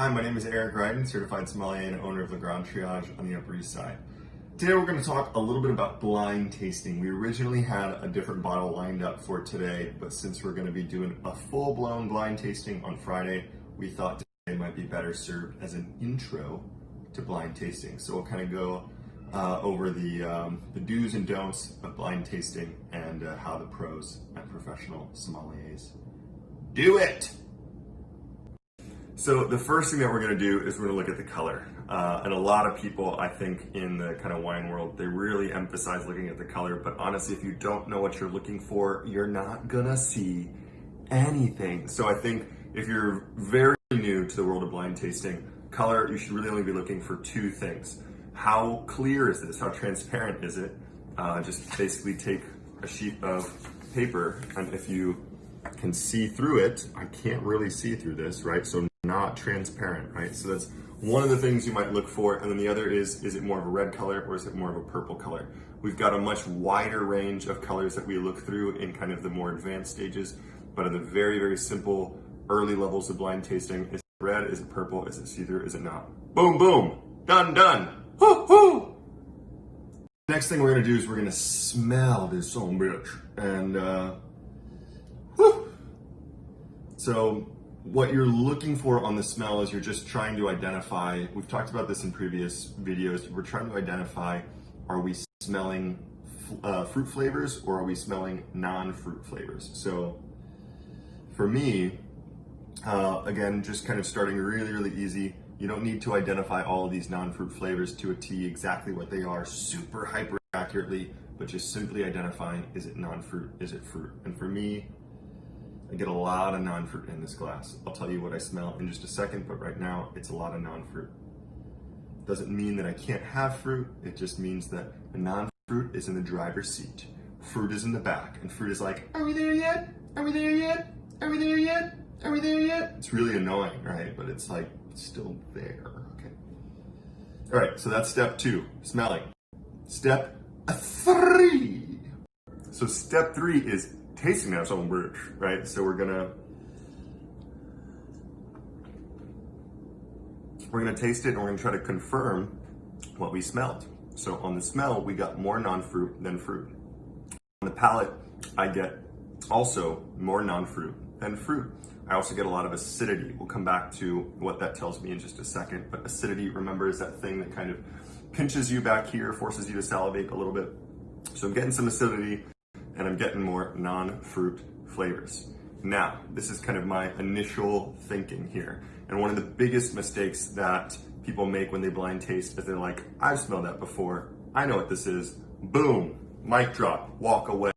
Hi, my name is Eric Ryden, certified sommelier and owner of Le Grand Triage on the Upper East Side. Today we're going to talk a little bit about blind tasting. We originally had a different bottle lined up for today, but since we're going to be doing a full-blown blind tasting on Friday, we thought today might be better served as an intro to blind tasting. So we'll kind of go over the do's and don'ts of blind tasting and how the pros and professional sommeliers do it. So the first thing that we're going to do is we're going to look at the color. And a lot of people, I think, in the kind of wine world, they really emphasize looking at the color. But honestly, if you don't know what you're looking for, you're not going to see anything. So I think if you're very new to the world of blind tasting, color, you should really only be looking for two things. How clear is this? How transparent is it? Just basically take a sheet of paper, and if you can see through it, I can't really see through this, right? So not transparent, right? So that's one of the things you might look for. And then the other is it more of a red color or is it more of a purple color? We've got a much wider range of colors that we look through in kind of the more advanced stages, but at the very, very simple early levels of blind tasting, is it red, is it purple, is it see-through, is it not? Boom, boom, done, done, whoo, whoo. Next thing we're gonna do is we're gonna smell this son bitch. And whew. So what you're looking for on the smell is you're just trying to identify, we've talked about this in previous videos, we're trying to identify, are we smelling fruit flavors or are we smelling non-fruit flavors? So for me, again, just kind of starting really, really easy. You don't need to identify all of these non-fruit flavors to a T, exactly what they are, super hyper accurately, but just simply identifying, is it non-fruit, is it fruit? And for me, I get a lot of non-fruit in this glass. I'll tell you what I smell in just a second, but right now it's a lot of non-fruit. Doesn't mean that I can't have fruit, it just means that the non-fruit is in the driver's seat. Fruit is in the back, and fruit is like, are we there yet? Are we there yet? Are we there yet? Are we there yet? It's really annoying, right? But it's like, it's still there, okay. All right, so that's step 2, smelling. Step 3. So step 3 is tasting that son bitch, right? So we're gonna taste it and we're gonna try to confirm what we smelled. So on the smell, we got more non-fruit than fruit. On the palate, I get also more non-fruit than fruit. I also get a lot of acidity. We'll come back to what that tells me in just a second. But acidity, remember, is that thing that kind of pinches you back here, forces you to salivate a little bit. So I'm getting some acidity and I'm getting more non-fruit flavors. Now, this is kind of my initial thinking here. And one of the biggest mistakes that people make when they blind taste is they're like, I've smelled that before. I know what this is. Boom, mic drop, walk away.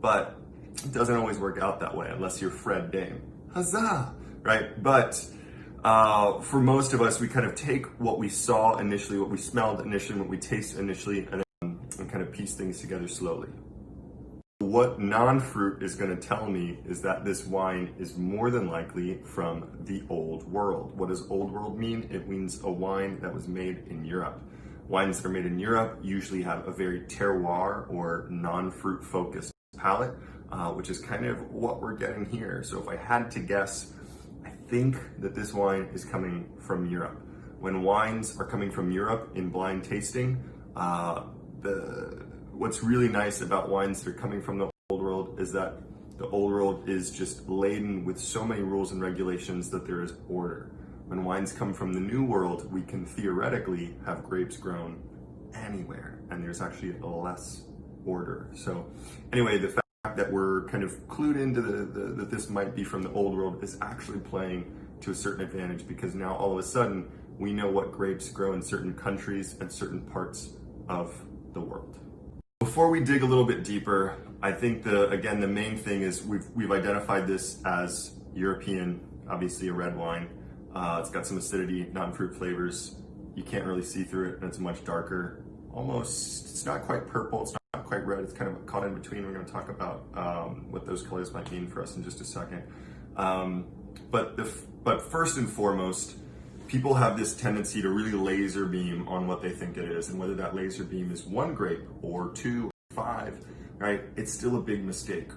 But it doesn't always work out that way unless you're Fred Dame. Huzzah, right? But for most of us, we kind of take what we saw initially, what we smelled initially, what we tasted initially, and kind of piece things together slowly. What non-fruit is going to tell me is that this wine is more than likely from the old world. What does old world mean? It means a wine that was made in Europe. Wines that are made in Europe usually have a very terroir or non-fruit focused palate, which is kind of what we're getting here. So if I had to guess, I think that this wine is coming from Europe. When wines are coming from Europe in blind tasting, what's really nice about wines that are coming from the old world is that the old world is just laden with so many rules and regulations that there is order. When wines come from the new world, we can theoretically have grapes grown anywhere, and there's actually less order. So anyway, the fact that we're kind of clued into that this might be from the old world is actually playing to a certain advantage, because now all of a sudden we know what grapes grow in certain countries and certain parts of the world. Before we dig a little bit deeper, I think the main thing is we've identified this as European, obviously a red wine. It's got some acidity, non-fruit flavors. You can't really see through it, and it's much darker. Almost, it's not quite purple, it's not quite red, it's kind of caught in between. We're going to talk about what those colors might mean for us in just a second. But first and foremost, people have this tendency to really laser beam on what they think it is, and whether that laser beam is 1 grape or 2 or 5, right? It's still a big mistake.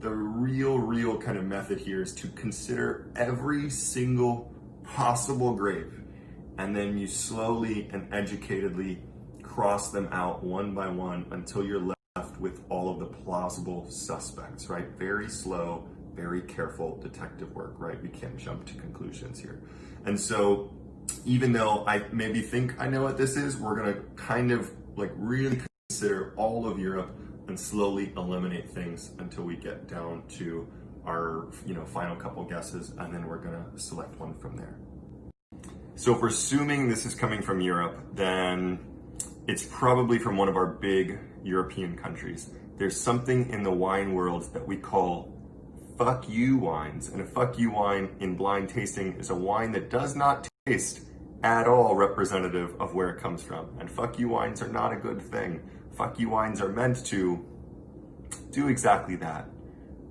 The real kind of method here is to consider every single possible grape, and then you slowly and educatedly cross them out one by one until you're left with all of the plausible suspects, right? Very slow, very careful detective work, right? We can't jump to conclusions here. And so even though I maybe think I know what this is, we're gonna kind of like really consider all of Europe and slowly eliminate things until we get down to our final couple guesses, and then we're gonna select one from there. So if we're assuming this is coming from Europe, then it's probably from one of our big European countries. There's something in the wine world that we call fuck you wines. And a fuck you wine in blind tasting is a wine that does not taste at all representative of where it comes from. And fuck you wines are not a good thing. Fuck you wines are meant to do exactly that.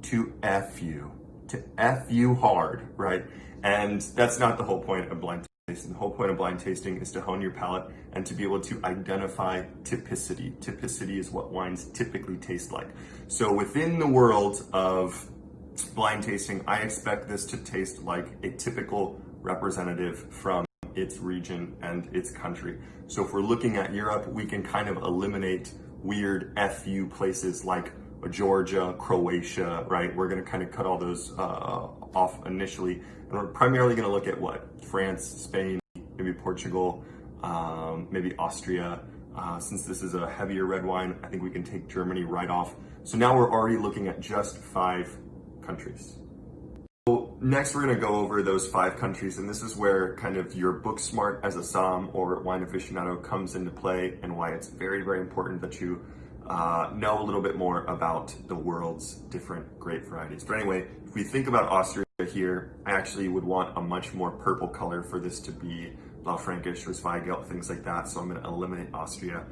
To F you hard, right? And that's not the whole point of blind tasting. The whole point of blind tasting is to hone your palate and to be able to identify typicity. Typicity is what wines typically taste like. So within the world of blind tasting, I expect this to taste like a typical representative from its region and its country. So if we're looking at Europe, we can kind of eliminate weird FU places like Georgia, Croatia, right? We're gonna kind of cut all those off initially. And we're primarily gonna look at what? France, Spain, maybe Portugal, maybe Austria. Since this is a heavier red wine, I think we can take Germany right off. So now we're already looking at just 5 countries. So next we're gonna go over those 5 countries, and this is where kind of your book smart as a som or wine aficionado comes into play, and why it's very, very important that you know a little bit more about the world's different grape varieties. But anyway, if we think about Austria here, I actually would want a much more purple color for this to be Blaufränkisch or Zweigelt, things like that. So I'm gonna eliminate Austria.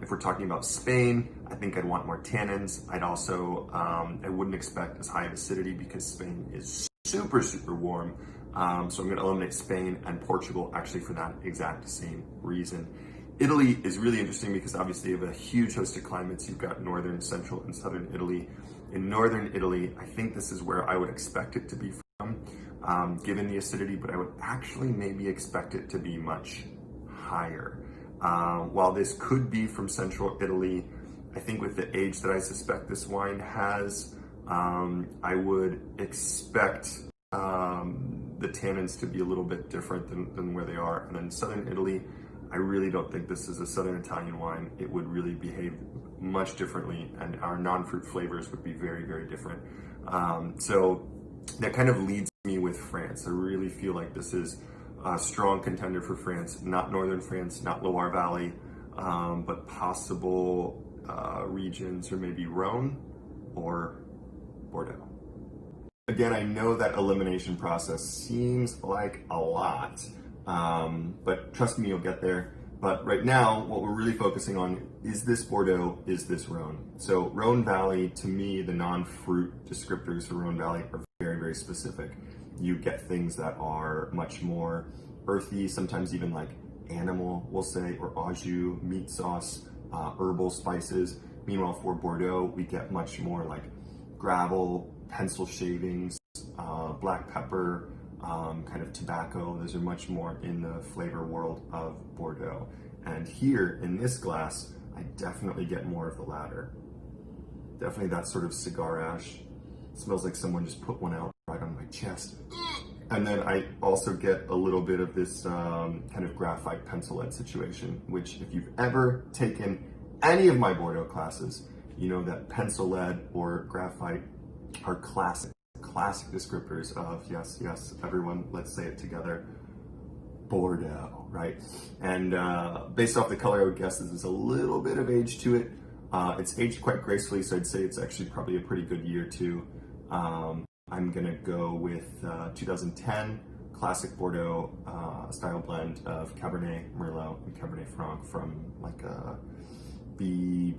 If we're talking about Spain, I think I'd want more tannins. I'd also, I wouldn't expect as high of acidity because Spain is super, super warm. So I'm gonna eliminate Spain and Portugal actually for that exact same reason. Italy is really interesting because obviously you have a huge host of climates. You've got northern, central, and southern Italy. In northern Italy, I think this is where I would expect it to be from, given the acidity, but I would actually maybe expect it to be much higher. While this could be from central Italy, I think with the age that I suspect this wine has, I would expect the tannins to be a little bit different than where they are. And then southern Italy, I really don't think this is a southern Italian wine. It would really behave much differently, and our non-fruit flavors would be very, very different. So that kind of leads me with France. I really feel like this is a strong contender for France, not northern France, not Loire Valley, but possible regions, or maybe Rhone or Bordeaux. Again, I know that elimination process seems like a lot, but trust me, you'll get there. But right now, what we're really focusing on is this Bordeaux, is this Rhone. So Rhone Valley, to me, the non-fruit descriptors for Rhone Valley are very, very specific. You get things that are much more earthy, sometimes even like animal, we'll say, or au jus, meat sauce, herbal spices. Meanwhile, for Bordeaux, we get much more like gravel, pencil shavings, black pepper, kind of tobacco. Those are much more in the flavor world of Bordeaux. And here in this glass, I definitely get more of the latter. Definitely that sort of cigar ash. It smells like someone just put one out right on my chest. And then I also get a little bit of this kind of graphite pencil lead situation, which if you've ever taken any of my Bordeaux classes, you know that pencil lead or graphite are classic descriptors of, yes, everyone, let's say it together, Bordeaux, right? And based off the color, I would guess this is a little bit of age to it. It's aged quite gracefully, so I'd say it's actually probably a pretty good year too. I'm gonna go with 2010 classic Bordeaux style blend of Cabernet Merlot and Cabernet Franc from like a B-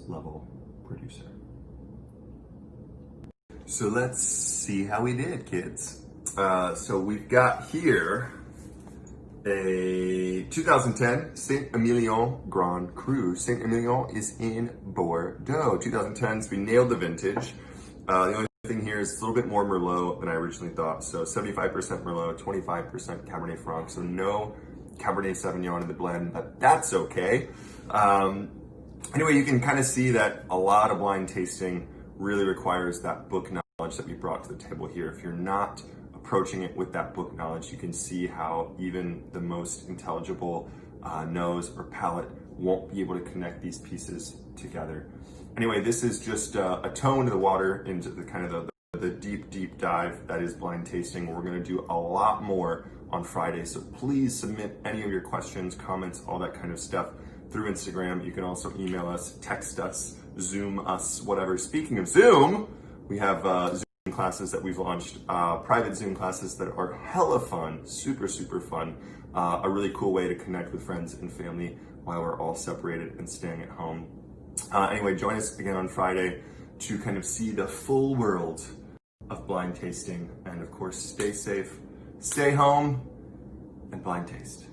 level producer. So let's see how we did, kids. So we've got here a 2010 Saint-Emilion Grand Cru. Saint-Emilion is in Bordeaux. 2010s, we nailed the vintage. The only thing thing here is it's a little bit more Merlot than I originally thought. So 75% Merlot, 25% Cabernet Franc. So no Cabernet Sauvignon in the blend, but that's okay. Anyway, you can kind of see that a lot of blind tasting really requires that book knowledge that we brought to the table here. If you're not approaching it with that book knowledge, you can see how even the most intelligible nose or palate won't be able to connect these pieces together. Anyway, this is just a toe into the water into the kind of the deep dive that is blind tasting. We're going to do a lot more on Friday, so please submit any of your questions, comments, all that kind of stuff through Instagram. You can also email us, text us, Zoom us, whatever. Speaking of Zoom, we have Zoom classes that we've launched, private Zoom classes that are hella fun, super fun. A really cool way to connect with friends and family while we're all separated and staying at home. Anyway, join us again on Friday to kind of see the full world of blind tasting. And of course, stay safe, stay home, and blind taste.